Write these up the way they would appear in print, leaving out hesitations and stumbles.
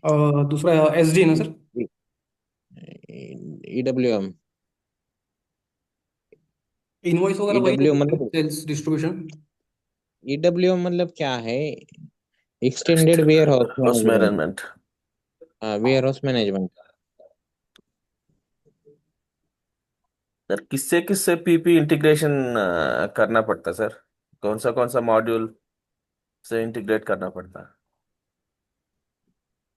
दूसरा SD ना sir? ईडब्ल्यूएम। Invoice वगैरह वही ईडब्ल्यू होती है, मतलब, सेल्स डिस्ट्रीब्यूशन। ईडब्ल्यूएम मतलब क्या है? Extended warehouse house management. Management. हाँ, वेयर हाउस मैनेजमेंट। सर किससे किससे पीपी इंटीग्रेशन करना पड़ता है सर? कौन सा मॉड्यूल से इंटीग्रेट करना पड़ता है?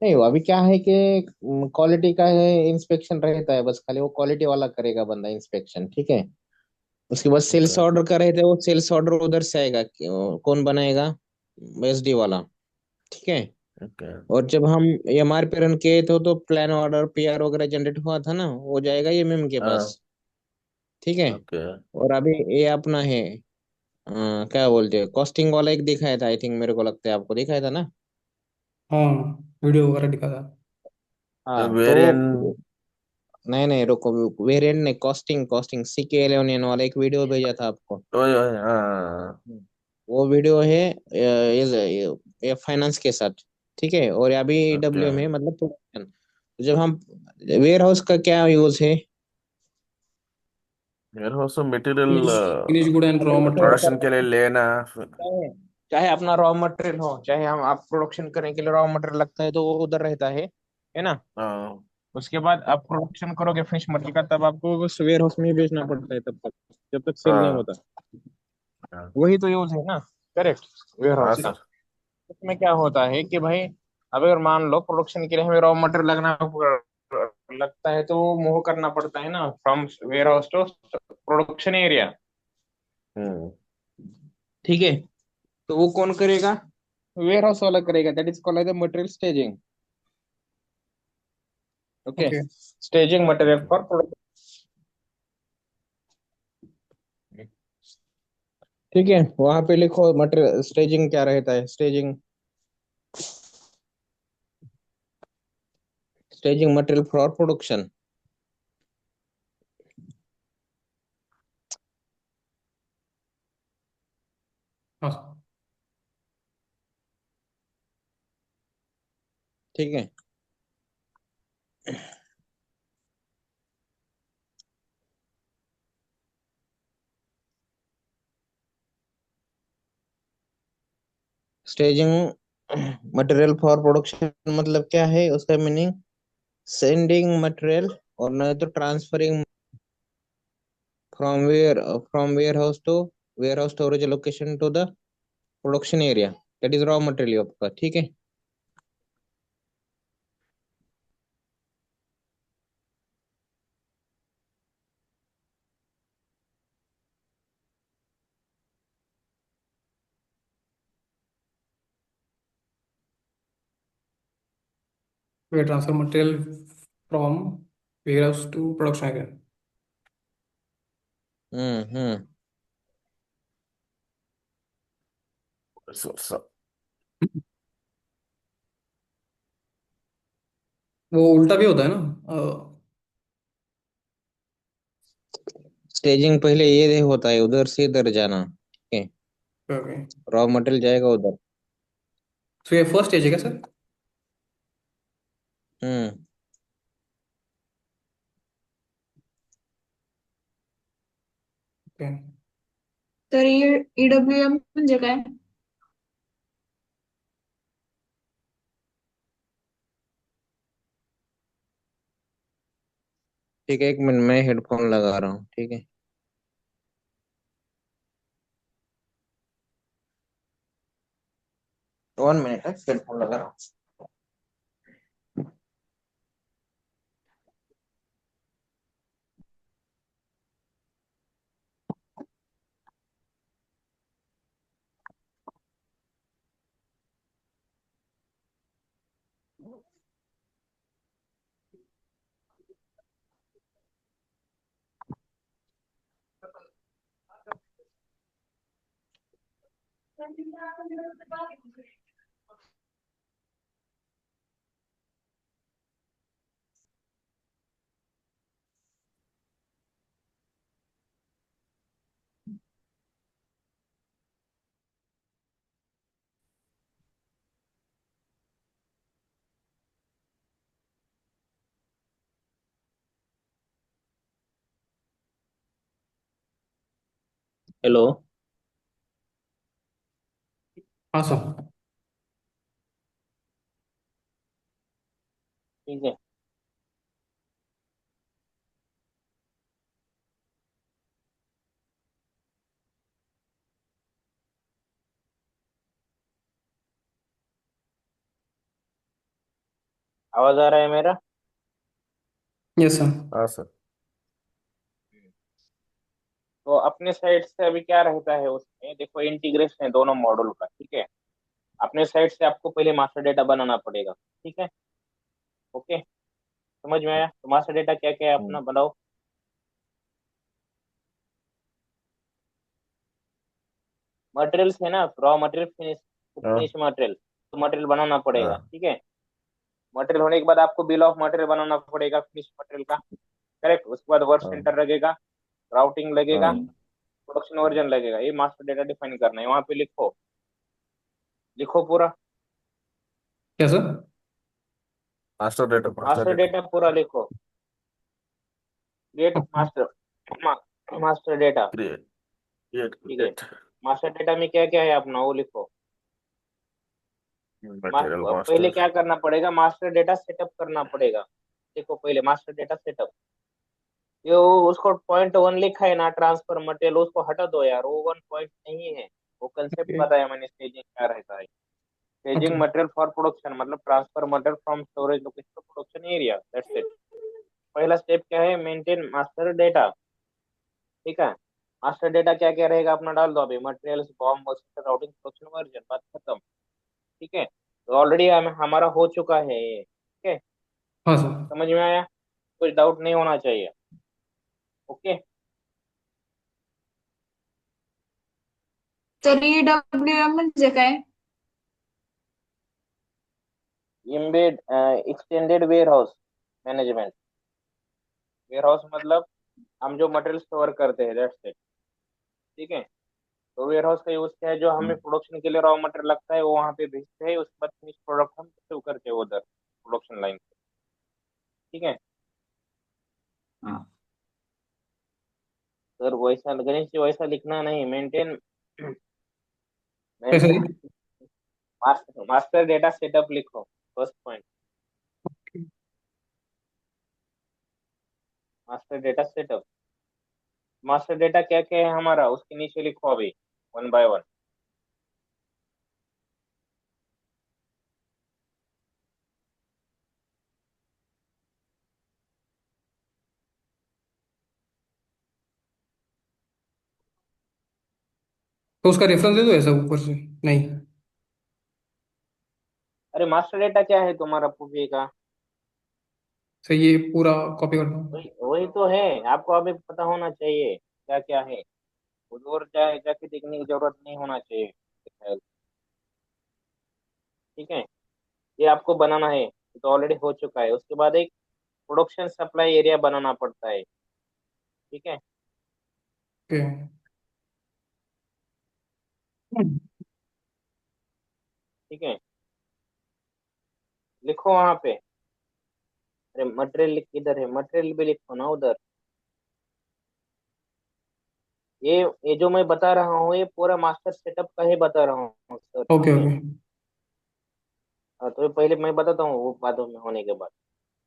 नहीं, वो अभी क्या है कि क्वालिटी का है, इंस्पेक्शन रहता है, बस खाली वो क्वालिटी वाला करेगा बंदा इंस्पेक्शन, ठीक है। उसके बाद सेल्स ओके। ऑर्डर का रहता है, वो सेल्स ऑर्डर उधर से आएगा कौन बनाएगा? एसडी वाला, ठीक है। ओके। और जब हम एमआरपी रन किए थे तो प्लान ऑर्डर पीआर वगैरह जनरेट हुआ था ना, वो जाएगा एमएम के पास, हाँ। ठीक है। ओके। और अभी ये अपना है, क्या बोलते हैं, कॉस्टिंग वाला एक दिखाया था, आई थिंक, मेरे को लगता है आपको दिखाया था ना। हाँ, वीडियो वगैरह दिखा था। हाँ तो वेरिएंट। नहीं नहीं, रुको, वेरिएंट नहीं, कॉस्टिंग कॉस्टिंग CK11N वाला एक वीडियो भेजा था आपको। ओए ओए, हाँ। हम्म। वो वीडियो है ये फाइनेंस के साथ, ठीक है। और अभी ओके। डब्ल्यू में मतलब प्रोडक्शन। तो जब हम वेयर हाउस का क्या यूज है? Warehouse material finish good and raw production के मटेरियल। लिए लेना। चाहे चाहे अपना रॉ मटेरियल हो, चाहे हम आप प्रोडक्शन करने के लिए रॉ मटेरियल लगता है तो वो उधर रहता है ना। हाँ। उसके बाद आप प्रोडक्शन करोगे फिनिश मटेरियल का, तब आपको बस वेयर हाउस में ही बेचना पड़ता है, तब तक जब तक सेल नहीं हाँ। होता। हाँ। वही तो यूज है ना, करेक्ट, वेयर हाँ हाउस का। सर। उसमें क्या होता है कि भाई, अब अगर मान लो प्रोडक्शन के लिए हमें रॉ मटेरियल लगता है, तो वो मूव करना पड़ता है ना from warehouse to production area, hmm. ठीक है। तो वो कौन करेगा? वेयर हाउस वाला करेगा, that is called as material staging. Okay, okay. Staging material for production, ठीक है। वहां पे लिखो मटेरियल स्टेजिंग क्या रहता है, staging, staging material for production. हाँ। ठीक है। स्टेजिंग मटेरियल फॉर प्रोडक्शन मतलब क्या है उसका मीनिंग? सेंडिंग मटेरियल, और नहीं तो transferring from warehouse to warehouse storage location to the production area, that is raw material आपका, ठीक है। We transfer material from warehouse to production area. Hmm. Sir. वो उल्टा भी होता है ना? स्टेजिंग पहले ये होता है, उधर से इधर जाना, ठीक है। ओके। रॉ मटेरियल जाएगा उधर। तो ये फर्स्ट स्टेज है क्या सर? हम्म। ओके। तर EWM म्हणजे काय? ठीक है, एक मिनट, मैं हेडफोन लगा रहा हूँ, ठीक है। 1 मिनट है, हेडफोन लगा रहा हूँ। हेलो। हाँ सर। ठीक है। आवाज आ रहा है मेरा? Yes sir. हाँ सर। तो अपने साइड से अभी क्या रहता है उसमें, देखो इंटीग्रेशन है दोनों मॉड्यूल का, ठीक है। अपने साइड से आपको पहले मास्टर डेटा बनाना पड़ेगा, ठीक है। ओके, समझ में आया? तो मास्टर डेटा क्या क्या है हम्म, अपना बनाओ। मटेरियल्स है ना, रॉ मटेरियल, फिनिश हाँ फिनिश मटेरियल, तो मटेरियल बनाना पड़ेगा, हाँ ठीक है। मटेरियल होने के बाद आपको बिल ऑफ मटेरियल बनाना पड़ेगा फिनिश मटेरियल का, करेक्ट। उसके बाद वर्क हाँ सेंटर लगेगा, राउटिंग लगेगा, हाँ। प्रोडक्शन वर्जन लगेगा। ये मास्टर डेटा डिफाइन करना है, वहां पे लिखो, लिखो पूरा। Master data, master master data. Data पूरा लिखो। Create okay. Master, master data, create, create, ठीक है। क्रिएट। मास्टर डेटा में क्या क्या है अपना वो लिखो। मटेरियल पहले मास्टर। क्या करना पड़ेगा, मास्टर डेटा सेटअप करना पड़ेगा। देखो पहले मास्टर डेटा सेटअप, ये उसको पॉइंट वन लिखा है ना, ट्रांसफर मटेरियल, उसको हटा दो यार, वो वन पॉइंट नहीं है। वो कंसेप्ट ओके। बताया मैंने, स्टेजिंग क्या रहता है। Okay. Staging material for production मतलब transfer material from storage location to production area, that's it. पहला स्टेप क्या है, मेंटेन मास्टर डेटा, ठीक है। मास्टर डेटा क्या क्या रहेगा अपना डाल दो अभी, materials, bomb, routing, production version, बात खत्म, ठीक है। तो ऑलरेडी हमारा हो चुका है ये, ठीक है। हाँ सर। समझ में आया? कुछ डाउट नहीं होना चाहिए। ओके। तर EWM म्हणजे काय? Embed extended warehouse management. Warehouse मतलब हम जो मटेरियल स्टोर करते हैं, दैट्स इट, ठीक है। तो वेयर हाउस का यूज क्या है, जो हमें प्रोडक्शन के लिए रॉ मटेरियल लगता है वो वहाँ पे भेजते हैं, उसके बाद फिनिश प्रोडक्ट हम सेव करते हैं उधर प्रोडक्शन लाइन पे, ठीक है। हाँ. सर वैसा गणेश जी, वैसा लिखना नहीं, मेंटेन, कैसे जी? मास्टर डेटा सेटअप लिखो, first point. Master data setup, master data क्या क्या है हमारा उसके नीचे लिखो अभी, वन बाय वन। तो उसका रेफरेंस दे दो ऐसा ऊपर से? नहीं। अरे मास्टर डेटा क्या है तुम्हारा पूछिए का? सही, ये पूरा कॉपी करता हूँ। वही वही तो है, आपको अभी पता होना चाहिए क्या क्या है। उधर जाए जाके देखने की जरूरत नहीं होना चाहिए, ठीक है। ये आपको बनाना है, ये तो ऑलरेडी हो चुका है। उसके बाद एक प्रोडक्शन सप्लाई एरिया बनाना पड़ता है, ठीक है। ओके। ठीक है, लिखो वहां पे। अरे मटेरियल किधर है, मटेरियल भी लिखो ना उधर। ये जो मैं बता रहा हूँ ये पूरा मास्टर सेटअप का ही बता रहा हूँ सर, ठीक ओके है। ओके। हाँ, तो पहले मैं बताता हूँ वो बातों में होने के बाद,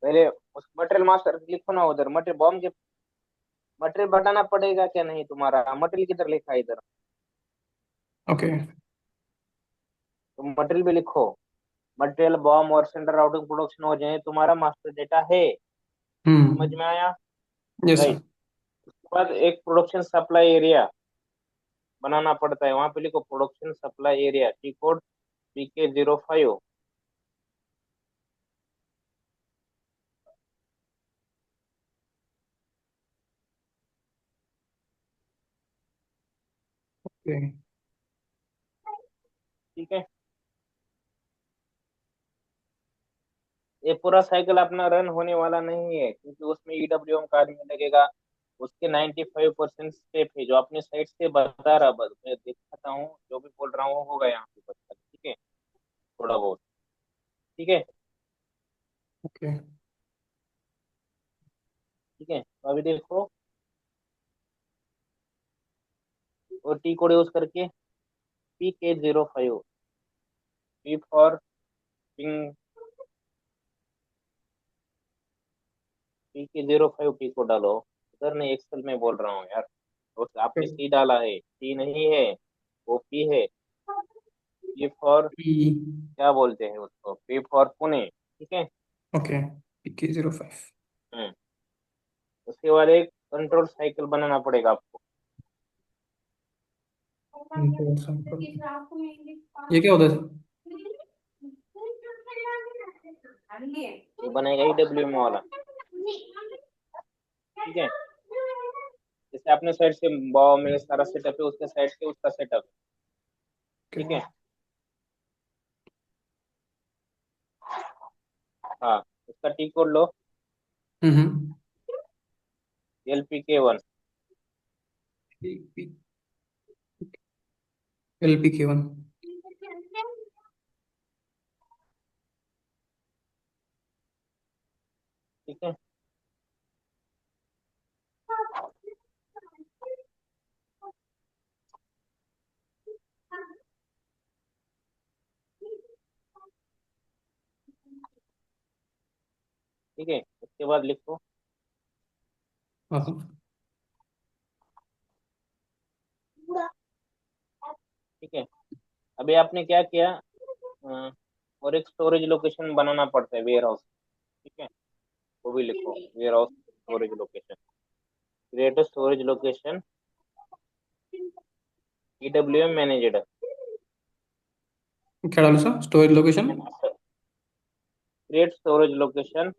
पहले उस मटेरियल मास्टर लिखो ना उधर। मटेरियल बॉम्ब के मटेरियल बताना पड़ेगा क्या, नहीं तुम्हारा मटेरियल किधर लिखा है इधर, ओके। तो मटेरियल भी लिखो। मटेरियल, बॉम्ब और सेंटर राउटिंग प्रोडक्शन हो जाए तुम्हारा मास्टर डेटा है। समझ हम्म। में आया? Yes sir. राइट। उसके बाद एक प्रोडक्शन सप्लाई एरिया बनाना पड़ता है, वहां पे लिखो production supply area, T code PK05। Okay. ठीक है, ये पूरा साइकिल अपना रन होने वाला नहीं है, क्योंकि उसमें EWM कार्ड में लगेगा। उसके 95% स्टेप है जो अपने साइड से बता रहा, बस मैं दिखाता हूँ, जो भी बोल रहा हूँ वो होगा यहाँ पे बस, ठीक है, थोड़ा बहुत, ठीक है। ओके। ठीक है, तो अभी देखो, और टी कोड यूज करके PK05 P for ping PK05 T code डालो। उधर नहीं, एक्सेल में बोल रहा हूँ यार। और आपने सी डाला है, टी नहीं है, वो पी है। P for, P. क्या बोलते हैं उसको, पी फॉर पुणे, ठीक है। Okay, PK05। हम्म उसके बाद एक कंट्रोल साइकिल बनाना पड़ेगा आपको। कंट्रोल सैंपल, ये क्या होता है सर? ये बनेगा EWM वाला, ठीक है। जैसे अपने साइड से बॉ में सारा सेटअप है, उसके साइड से उसका सेटअप, ठीक है। हाँ, उसका टी कोड लो, हम्म। LPK1, LPK1। ठीक है। ठीक है, उसके बाद लिखो, हाँ हाँ। ठीक है। अभी आपने क्या किया, और एक स्टोरेज लोकेशन बनाना पड़ता है, वेयर हाउस, ठीक है। वो भी लिखो, warehouse storage location, create storage location EWM managed क्या डालू sir, storage location? And create storage location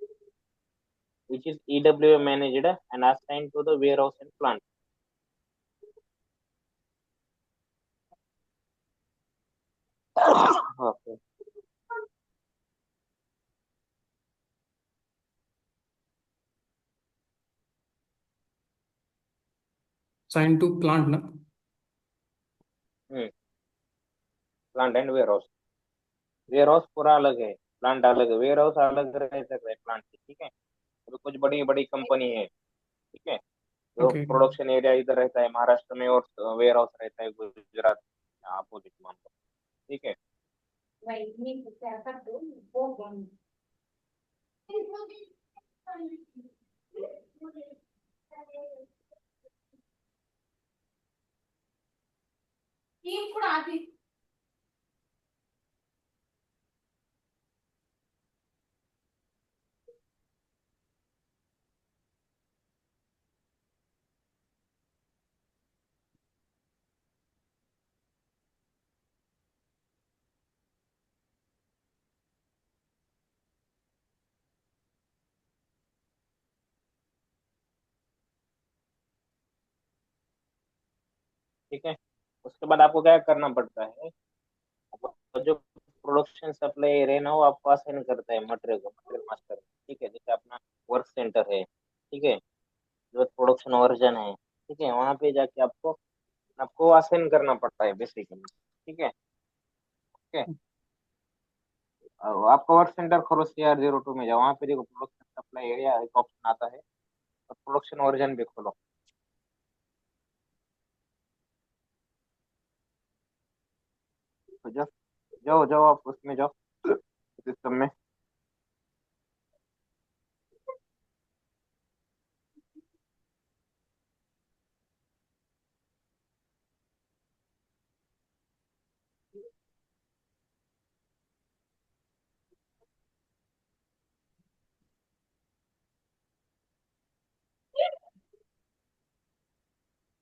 which is EWM managed and assigned to the warehouse and plant. Okay. Sign to plant ना? हम्म plant and ware house पूरा अलग है, plant अलग है, ware house अलग रह सकता है प्लांट से, ठीक है। अभी कुछ बड़ी बड़ी कंपनी है, ठीक है, जो ओके। प्रोडक्शन एरिया इधर रहता है महाराष्ट्र में और वेयर हाउस रहता है गुजरात अपोजिट मान लो, ठीक है। ठीक है, उसके बाद आपको क्या करना पड़ता है, आपको जो प्रोडक्शन सप्लाई एरिया ना वो आपको असाइन करता है मटेरियल को, मटेरियल मास्टर, ठीक है। जैसे अपना वर्क सेंटर है, ठीक है, जो प्रोडक्शन वर्जन है, ठीक है, वहां पे जाके आपको आपको असाइन करना पड़ता है बेसिकली, ठीक है। ठीक है, और आपका वर्क सेंटर खोलो, CR02 में जाओ, वहाँ पे देखो प्रोडक्शन सप्लाई एरिया एक ऑप्शन आता है, और प्रोडक्शन वर्जन भी खोलो, तो जाओ जाओ जाओ आप उसमें जाओ, सिस्टम में।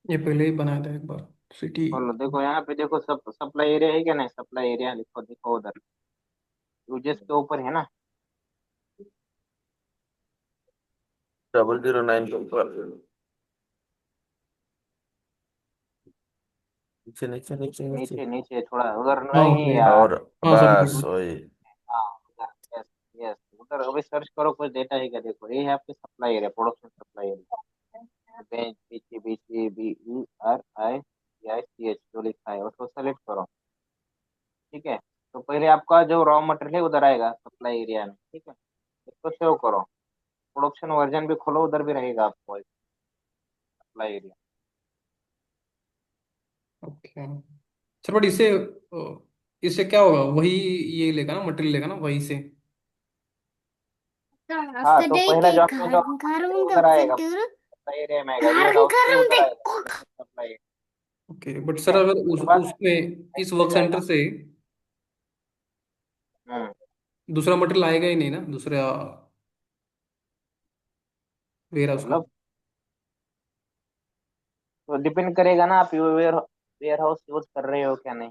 ये पहले ही बनाया था एक बार, सिटी। खोलो, देखो यहाँ पे देखो, सब सप्लाई एरिया है क्या, नहीं सप्लाई एरिया लिखो, देखो उधर यूजेस के ऊपर है ना। 009 के ऊपर नीचे नीचे नीचे नीचे। नीचे नीचे थोड़ा उधर हाँ नहीं ओके। यार। और हाँ सॉरी बस सॉरी। वही। हाँ उधर, यस यस, उधर अभी सर्च करो कुछ डेटा है क्या, देखो ये है आपके supply area, production supply area, bench BCBCBERICH जो लिखा है उसको सेलेक्ट करो, ठीक है। तो पहले आपका जो रॉ मटेरियल है उधर आएगा सप्लाई एरिया में, ठीक है। इसको सेव करो, प्रोडक्शन वर्जन भी खोलो, उधर भी रहेगा आपको supply area. Okay sir, but इससे क्या होगा? वही ये लेगा ना, मटेरियल लेगा ना वहीं से? हाँ, तो पहला जो आपका जो मटेरियल उधर आएगा, सप्लाई एरिया में आएगा, वेयर हाउस से उधर आएगा सप्लाई। ओके, बट ठीक सर है, अगर उसके बाद उसमें इस फैक्ट्री वर्क सेंटर जाएगा। से हम्म। दूसरा मटेरियल आएगा ही नहीं ना, दूसरा वेयर हाउस में? मतलब तो डिपेंड करेगा ना, आप वेयर वेयर हाउस यूज कर रहे हो क्या नहीं।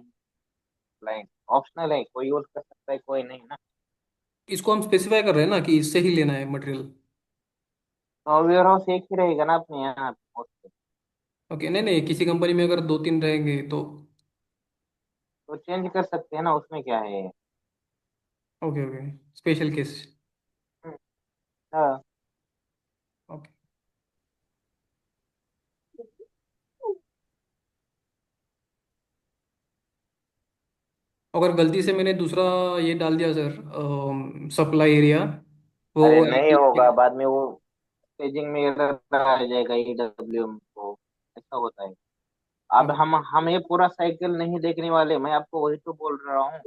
लाइन ऑप्शनल है, कोई यूज कर सकता है, कोई नहीं ना। इसको हम स्पेसिफाई कर रहे हैं ना कि इससे ही लेना है मटेरियल। तो वेयर हाउस एक ही रहेगा ना अपने यहाँ mostly। ओके, नहीं नहीं, किसी कंपनी में अगर दो तीन रहेंगे तो? तो चेंज कर सकते हैं ना, उसमें क्या है। Okay okay, special case. Hmm, हाँ। ओके, अगर गलती से मैंने दूसरा ये डाल दिया सर, सप्लाई एरिया, वो अरे नहीं होगा, बाद में वो स्टेजिंग में एरर आ जाएगा, ईडब्ल्यूएम को। ऐसा होता है। अब ओके हम ये पूरा साइकिल नहीं देखने वाले, मैं आपको वही तो बोल रहा हूँ।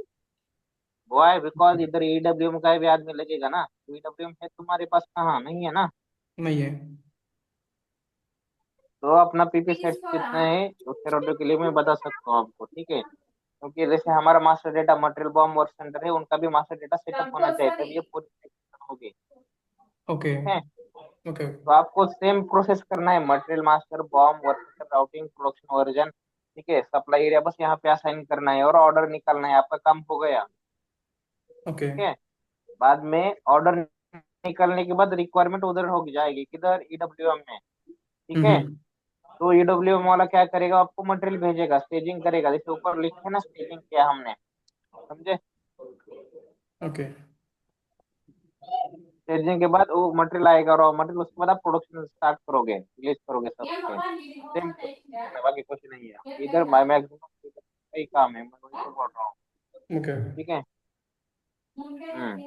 वाई बिकॉज इधर ईडब्ल्यूएम का भी आदमी लगेगा ना, ईडब्ल्यूएम है तुम्हारे पास, कहाँ नहीं है ना। नहीं है। तो अपना पीपी सेट कितना है तो फेरोडो के लिए मैं बता सकता हूँ आपको, ठीक है। क्योंकि जैसे हमारा master data material bomb work centre है, उनका भी मास्टर डेटा सेटअप होना चाहिए, तभी ये पूरी section होगी। ओके ठीक है, ओके तो आपको सेम प्रोसेस करना है, material master bomb work centre routing production version. ठीक है, सप्लाई एरिया बस यहाँ पे असाइन करना है और ऑर्डर निकालना है, आपका काम हो गया। ओके। ठीक है, बाद में ऑर्डर निकलने के बाद रिक्वायरमेंट उधर हो जाएगी किधर, ईडब्ल्यूएम में। ठीक है, हम्म। तो ईडब्ल्यूएम वाला क्या करेगा, आपको मटेरियल भेजेगा, स्टेजिंग करेगा, जैसे ऊपर लिखे है ना स्टेजिंग किया हमने, समझे। ओके स्टेजिंग के बाद वो मटेरियल आएगा, रॉ मटेरियल, उसके बाद आप प्रोडक्शन स्टार्ट करोगे, रिलीज करोगे सब पे। सेम प्रोसेस है, बाकी कुछ नहीं है इधर। माई मैक्सिमम यही काम है, मैं वही तो बोल रहा हूँ। ओके। ठीक है। हम्म।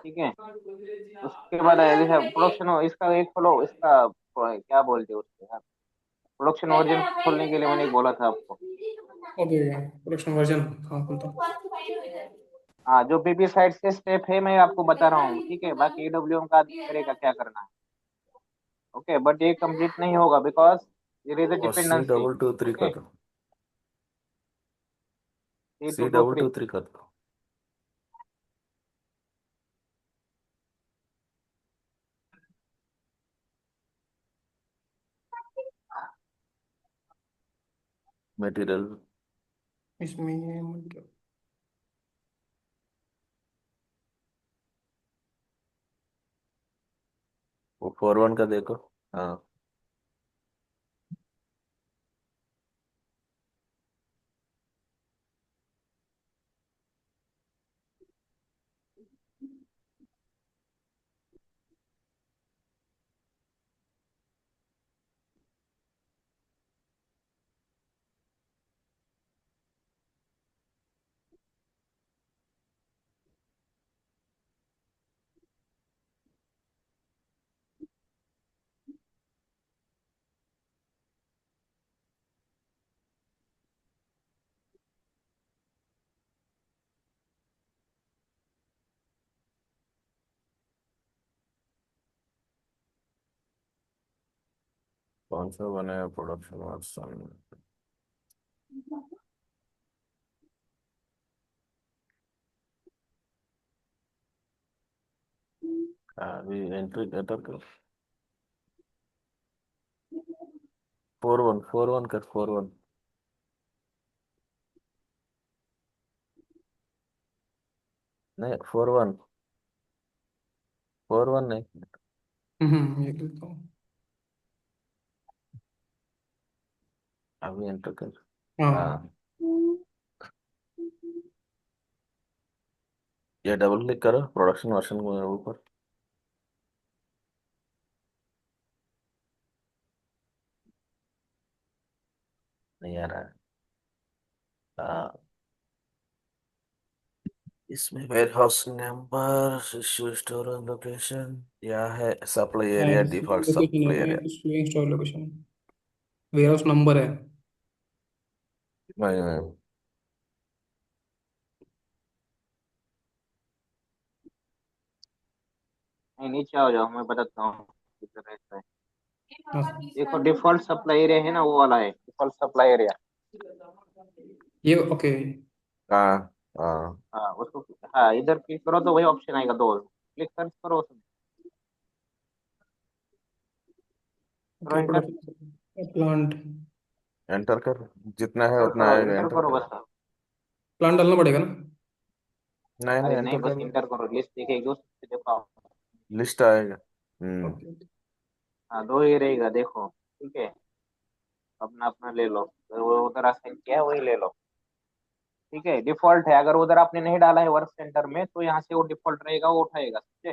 ठीक है, उसके बाद आया जैसे प्रोडक्शन, इसका एक खोलो, इसका क्या बोलते हैं उसको यार, प्रोडक्शन वर्जन खोलने के लिए मैंने बोला था आपको। ओके, प्रोडक्शन वर्जन, हाँ बोलता हूँ। हाँ, जो पीपी साइड से स्टेप है मैं आपको बता रहा हूँ, ठीक है, बाकी ईडब्ल्यूएम का आदमी करेगा क्या करना है। ओके, बट ये कंप्लीट नहीं होगा बिकॉज देयर इज अ और C dependency. Double two three ठीक कर है, दो। C two C two double three two three कर दो। मटेरियल इसमें ये मतलब वो 4-1 का देखो। हाँ, कौन सा बनाया प्रोडक्शन वर्जन? अभी एंट्री एटर कर। 4-1 4-1 कर 4-1। नहीं 4-1 4-1 नहीं। ये करता हूँ। अभी एंटर कर। हाँ। हाँ, ये डबल क्लिक करो प्रोडक्शन वर्जन के ऊपर। नहीं आ रहा है। हाँ, इसमें warehouse number, issue store location, या है सप्लाई हाँ, एरिया, डिफॉल्ट लोकेशन सप्लाई है, area. Displaying store location, warehouse number है। नहीं, नहीं, नीचे आ जाओ, मैं बताता हूँ किधर रहता है। हाँ सर। देखो, डिफॉल्ट सप्लाई एरिया है ना, वो वाला है डिफॉल्ट सप्लाई एरिया। ये ओके। हाँ हाँ। हाँ उसको, हाँ इधर क्लिक करो तो वही ऑप्शन आएगा, दो क्लिक सर्च करो उसमें, करो okay, enter. Product plant. Enter कर, जितना है एंटर उतना करो, आएगा, एंटर एंटर करो कर। बस। प्लांट डालना पड़ेगा ना? नहीं नहीं, अरे नहीं, एंटर बस कर। एंटर करो, लिस्ट दिखेगी उसमें देखो आप। लिस्ट आएगा। ओके। हाँ, दो ही रहेगा देखो, ठीक है। अपना अपना ले लो, तो वो उधर असाइन किया है वही ले लो। ठीक है, डिफॉल्ट है, अगर उधर आपने नहीं डाला है वर्क सेंटर में तो यहाँ से वो डिफॉल्ट रहेगा, वो उठाएगा, ठीक है।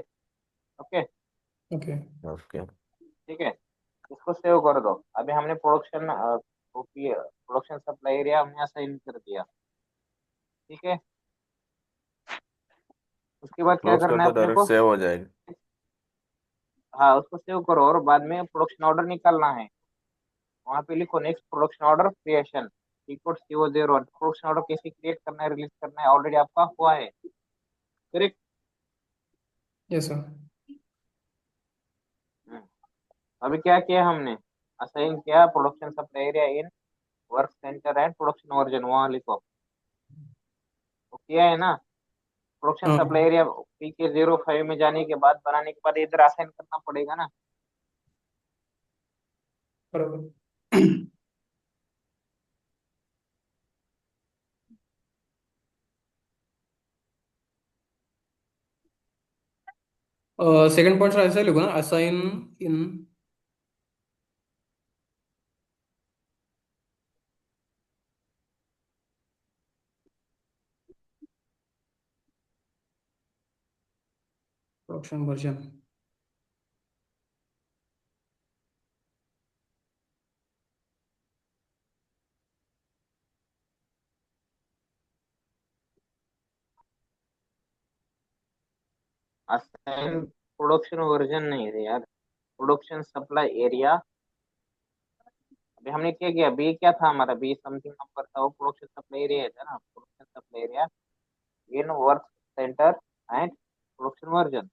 ओके। ओके। ओके। ठीक है, इसको सेव कर दो। अभी हमने प्रोडक्शन प्रोडक्शन सप्लाई एरिया हमने असाइन कर दिया, ठीक है। उसके बाद क्या क्लोज कर करना है दो, अपने डायरेक्ट को? सेव हो जाएगा। हाँ, उसको सेव करो और बाद में प्रोडक्शन ऑर्डर निकालना है। वहाँ पे लिखो next production order creation, equal CO01। Production order कैसे क्रिएट करना है, रिलीज करना है, ऑलरेडी आपका हुआ है, करेक्ट। Yes sir. अभी क्या किया हमने? असाइन किया production supply area in work centre and production version, वहाँ लिखो। तो किया है ना? प्रोडक्शन हाँ, सप्लाई एरिया PK05 में जाने के बाद, बनाने के बाद इधर असाइन करना पड़ेगा ना। बराबर। सेकंड पॉइंट सर ऐसा ही लिखो ना, assign in. Production version. Assign production version नहीं है यार, प्रोडक्शन सप्लाई एरिया। अभी हमने क्या किया, बी क्या था हमारा, बी समथिंग नंबर था, वो प्रोडक्शन सप्लाई एरिया था ना, production supply area in work centre and production version.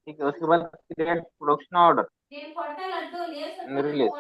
ठीक है, उसके बाद create production order and release.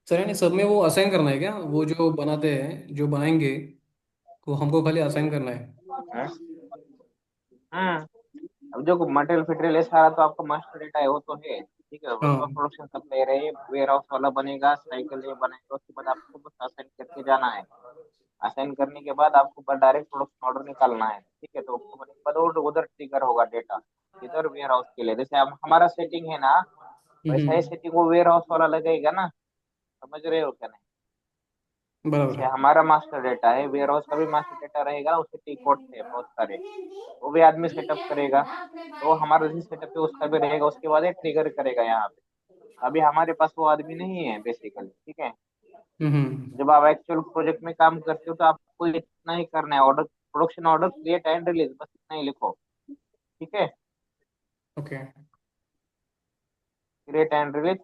Sir यानी सब में वो असाइन करना है क्या, वो जो बनाते हैं जो बनाएंगे, तो हमको खाली असाइन करना है? हम्म अब जो मटेरियल फिटेरियल है सारा तो आपका मास्टर डेटा है, वो तो है, ठीक है। उसका हाँ। प्रोडक्शन सप्लाई रहे, वेयर हाउस वाला बनेगा, साइकिल ये बनेगा, उसके बाद आपको बस असाइन करके जाना है। असाइन करने के बाद आपको बस डायरेक्ट प्रोडक्शन ऑर्डर निकालना है, ठीक है। तो उसके बाद उधर उधर ट्रिगर होगा डेटा इधर वेयर हाउस के लिए। जैसे अब हमारा सेटिंग है ना, वैसा ही हम्म। सेटिंग वो वेयर हाउस वाला लगेगा ना, समझ रहे हो क्या नहीं? बराबर जैसे है। हमारा मास्टर डेटा है, वेयर हाउस का भी मास्टर डेटा रहेगा, उसके टी कोड है बहुत सारे, वो भी आदमी सेटअप करेगा। तो हमारा जैसे सेटअप है उसका भी रहेगा, उसके बाद ये ट्रिगर करेगा यहाँ पे। अभी हमारे पास वो आदमी नहीं है बेसिकली, ठीक है। हम्म। जब आप एक्चुअल प्रोजेक्ट में काम करते हो तो आपको इतना ही करना है, order production order create and release, बस इतना ही लिखो, ठीक है। ओके। क्रिएट एंड रिलीज,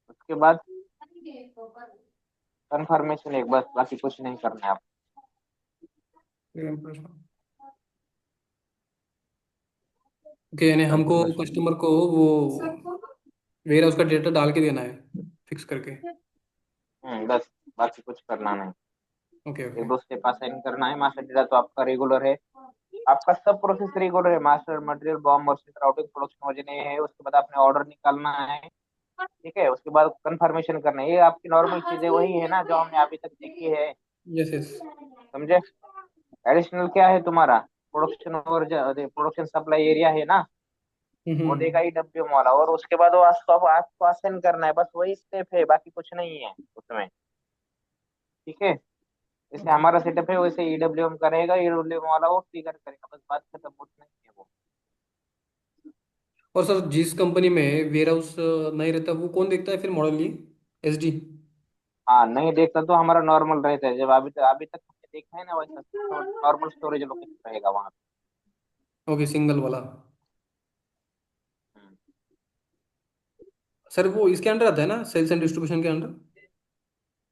उसके बाद कंफर्मेशन एक, बस बाकी कुछ नहीं करना है आप। ओके, यानी हमको कंफर्मेशन। कस्टमर को वो वेयर हाउस का डेटा डाल के देना है, फिक्स करके। बस बाकी कुछ करना नहीं। ओके एक ओके। दो स्टेप असाइन करना है, मास्टर डेटा तो आपका रेगुलर है, आपका सब प्रोसेस रेगुलर है। मास्टर मटेरियल बॉम्ब और राउटिंग प्रोडक्शन हो जाने है, उसके बाद आपने ऑर्डर निकालना है, ठीक है। उसके बाद कंफर्मेशन करना है, ये आपकी नॉर्मल चीजें वही है ना जो हमने अभी तक देखी है, यस यस। समझे। एडिशनल क्या है तुम्हारा, प्रोडक्शन और प्रोडक्शन सप्लाई एरिया है ना, वो देगा ईडब्ल्यूएम वाला, और उसके बाद वो आपको असाइन करना है, बस वही स्टेप है, बाकी कुछ नहीं है उसमें, ठीक है। जैसे ओके। हमारा सेटअप है वैसे ईडब्ल्यूएम करेगा, ईडब्ल्यूएम वाला वो ट्रिगर करेगा, बस बात खत्म, कुछ नहीं है वो। और सर, जिस कंपनी में वेयर हाउस नहीं रहता वो कौन देखता है फिर मॉडल, ये एसडी? हाँ, नहीं देखता तो हमारा नॉर्मल रहता है, जब अभी तक हमने देखा है ना वैसा नॉर्मल स्टोरेज लोकेशन रहेगा वहाँ ओके, सिंगल वाला। पे। सर वो इसके अंडर आता है ना, सेल्स एंड डिस्ट्रीब्यूशन के अंडर?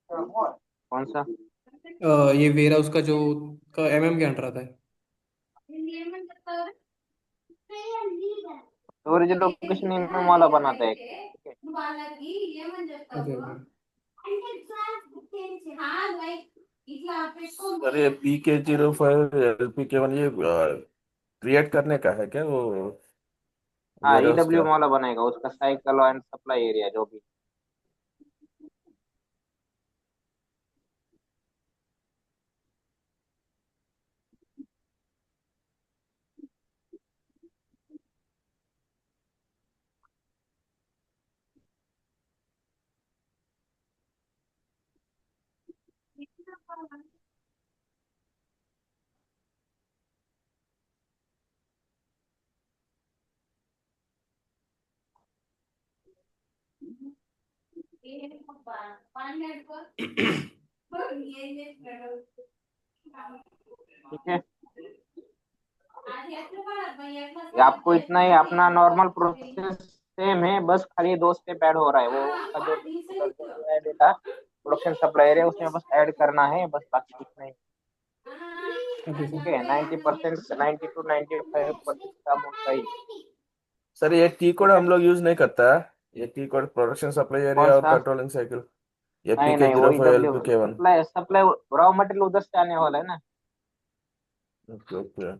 कौन सा? ये वेयर हाउस का जो का एमएम के अंडर आता है। स्टोरेज लोकेशन इनमें वाला बनाता है, ठीक है। Okay okay. सर ये PK05 LPK1 ये क्रिएट करने का है क्या वो हाँ, वेयर हाउस का? ईडब्ल्यूएम वाला बनेगा, उसका साइकिल एंड सप्लाई एरिया जो भी। ठीक है, ये आपको इतना ही, अपना नॉर्मल प्रोसेस सेम है, बस खाली दो स्टेप ऐड हो रहा है, वो उसका जो उधर जो ऐड था प्रोडक्शन सप्लायर है उसमें बस ऐड करना है, बस बाकी कुछ नहीं। ओके ठीक सर। है, 90%, 90 to 95% काम उसका ही है। सर ये टी कोड ठीक है, हम लोग यूज नहीं करता है, ये टी कोड प्रोडक्शन सप्लाई कौन एरिया और सा? कंट्रोलिंग साइकिल, ये पी नहीं के नहीं, जीरो वो फाइव एल ईडब्ल्यू पी के one supply supply raw material उधर से आने वाला है ना। Okay okay.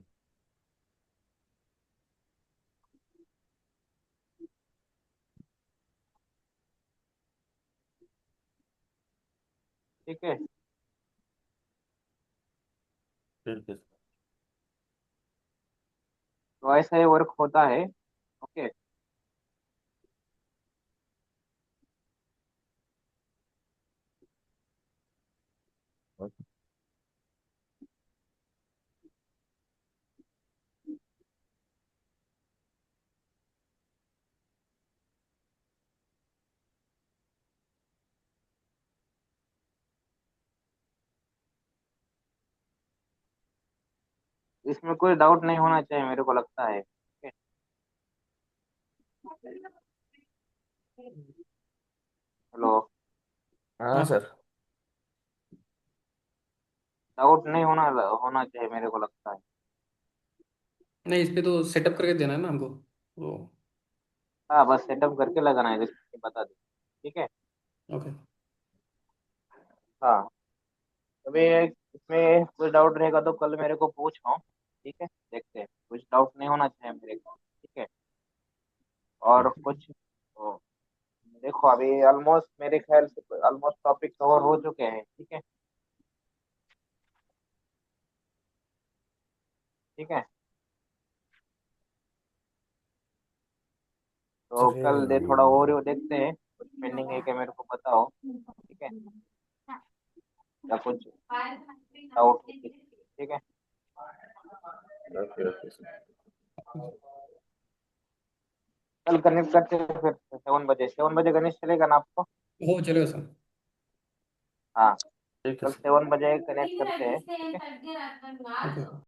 ठीक है, ठीक है। तो ऐसा ही वर्क होता है। ओके, इसमें कोई डाउट नहीं होना चाहिए मेरे को लगता है, ठीक है। हेलो, हाँ हाँ। सर। डाउट नहीं होना होना चाहिए मेरे को लगता है। नहीं, इस पे तो सेटअप करके देना है ना हमको, तो। हाँ, बस सेटअप करके लगाना है, जैसे बता दी, ठीक है। ओके। हाँ, अभी इसमें कुछ डाउट रहेगा तो कल मेरे को पूछो, ठीक है, देखते हैं, कुछ डाउट नहीं होना चाहिए मेरे को, ठीक है। और कुछ तो देखो। देखो अभी ऑलमोस्ट मेरे ख्याल से ऑलमोस्ट टॉपिक कवर हो चुके हैं, ठीक है। ठीक है, तो सर कल दे थोड़ा और देखते हैं, कुछ पेंडिंग है क्या मेरे को बताओ, ठीक है, या कुछ डाउट ठीक है। Okay okay sir. कल कनेक्ट करते हैं फिर 7 बजे, 7 बजे गणेश चलेगा ना आपको? हो चलेगा सर। हाँ, ठीक है कल सर। 7 बजे कनेक्ट करते हैं, ठीक है। ओके।